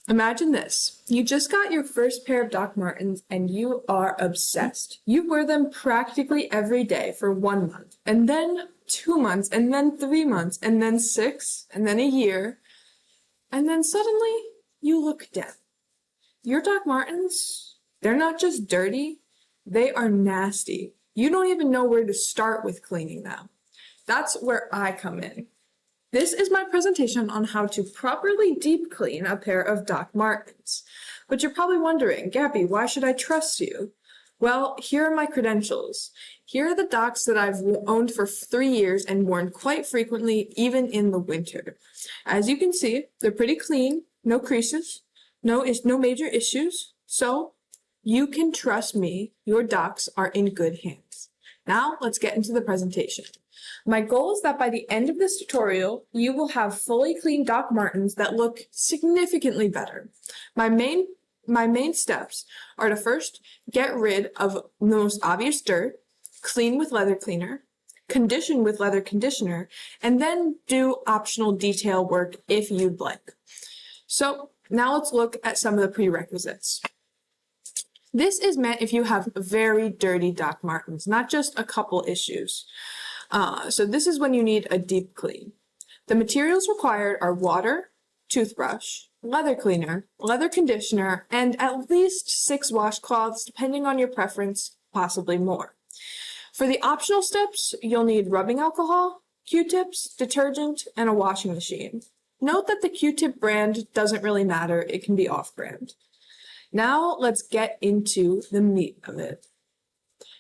Imagine this. You just got your first pair of Doc Martens and you are obsessed. You wear them practically every day for 1 month, and then 2 months, and then 3 months, and then 6, and then a year, and then suddenly you look down. Your Doc Martens, they're not just dirty, they are nasty. You don't even know where to start with cleaning them. That's where I come in. This is my presentation on how to properly deep clean a pair of Doc Martens. But you're probably wondering, Gabby, why should I trust you? Well, here are my credentials. Here are the Docs that I've owned for 3 years and worn quite frequently, even in the winter. As you can see, they're pretty clean, no creases, no major issues. So you can trust me, your Docs are in good hands. Now let's get into the presentation. My goal is that by the end of this tutorial, you will have fully clean Doc Martens that look significantly better. My main steps are to first get rid of the most obvious dirt, clean with leather cleaner, condition with leather conditioner, and then do optional detail work if you'd like. So now let's look at some of the prerequisites. This is meant if you have very dirty Doc Martens, not just a couple issues. So this is when you need a deep clean. The materials required are water, toothbrush, leather cleaner, leather conditioner, and at least 6 washcloths, depending on your preference, possibly more. For the optional steps, you'll need rubbing alcohol, Q-tips, detergent, and a washing machine. Note that the Q-tip brand doesn't really matter, it can be off-brand. Now let's get into the meat of it.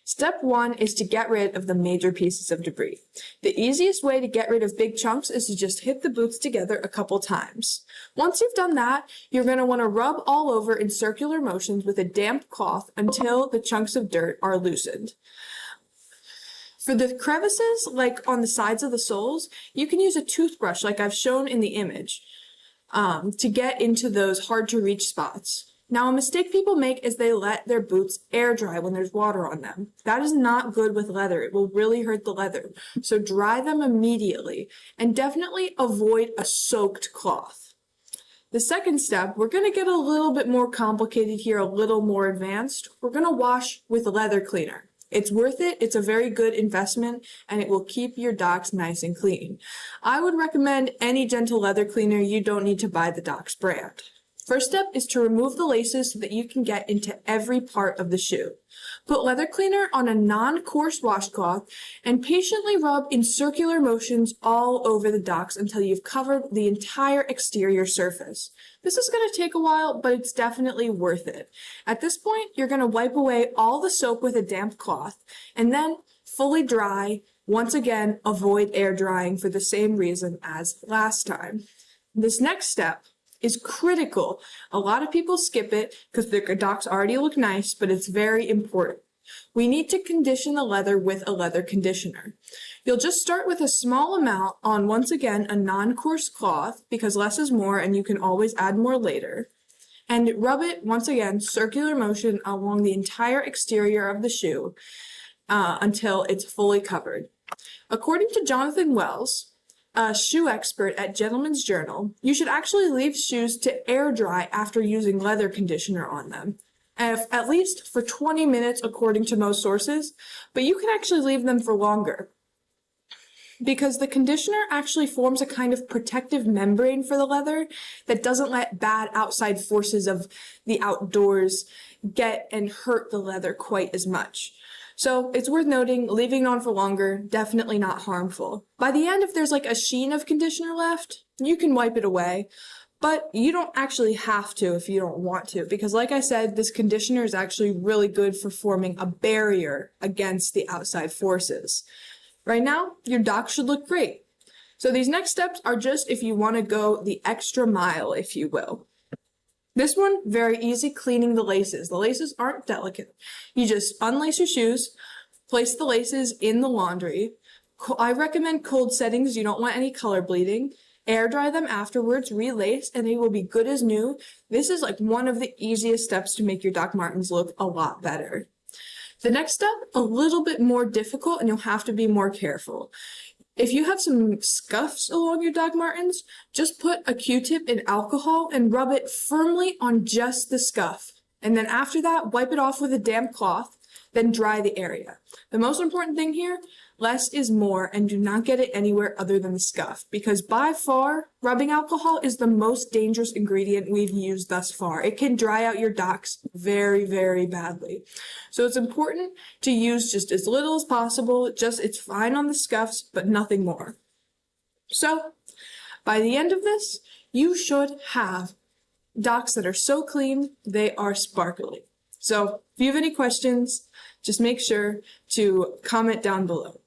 Step 1 is to get rid of the major pieces of debris. The easiest way to get rid of big chunks is to just hit the boots together a couple times. Once you've done that, you're going to want to rub all over in circular motions with a damp cloth until the chunks of dirt are loosened. For the crevices, like on the sides of the soles, you can use a toothbrush like I've shown in the image to get into those hard to reach spots. Now, a mistake people make is they let their boots air dry when there's water on them. That is not good with leather. It will really hurt the leather. So dry them immediately and definitely avoid a soaked cloth. The second step, we're going to get a little bit more complicated here, a little more advanced. We're going to wash with leather cleaner. It's worth it, it's a very good investment, and it will keep your Docs nice and clean. I would recommend any gentle leather cleaner. You don't need to buy the Docs brand. First step is to remove the laces so that you can get into every part of the shoe. Put leather cleaner on a non-coarse washcloth and patiently rub in circular motions all over the Docs until you've covered the entire exterior surface. This is going to take a while, but it's definitely worth it. At this point, you're going to wipe away all the soap with a damp cloth and then fully dry. Once again, avoid air drying for the same reason as last time. This next step is critical. A lot of people skip it because their Docs already look nice, but it's very important. We need to condition the leather with a leather conditioner. You'll just start with a small amount on, once again, a non-coarse cloth because less is more and you can always add more later. And rub it, once again, circular motion along the entire exterior of the shoe until it's fully covered. According to Jonathan Wells, a shoe expert at Gentleman's Journal, you should actually leave shoes to air dry after using leather conditioner on them, at least for 20 minutes according to most sources, but you can actually leave them for longer because the conditioner actually forms a kind of protective membrane for the leather that doesn't let bad outside forces of the outdoors get and hurt the leather quite as much. So it's worth noting, leaving it on for longer, definitely not harmful. By the end, if there's like a sheen of conditioner left, you can wipe it away, but you don't actually have to if you don't want to, because like I said, this conditioner is actually really good for forming a barrier against the outside forces. Right now, your Docs should look great. So these next steps are just if you want to go the extra mile, if you will. This one, very easy, cleaning the laces. The laces aren't delicate. You just unlace your shoes, place the laces in the laundry. I recommend cold settings. You don't want any color bleeding. Air dry them afterwards, relace, and they will be good as new. This is like one of the easiest steps to make your Doc Martens look a lot better. The next step, a little bit more difficult, and you'll have to be more careful. If you have some scuffs along your dog martens, just put a Q-tip in alcohol and rub it firmly on just the scuff. And then after that, wipe it off with a damp cloth, then dry the area. The most important thing here, less is more, and do not get it anywhere other than the scuff, because by far, rubbing alcohol is the most dangerous ingredient we've used thus far. It can dry out your docks very, very badly. So it's important to use just as little as possible. It's fine on the scuffs, but nothing more. So by the end of this, you should have docks that are so clean, they are sparkly. So if you have any questions, just make sure to comment down below.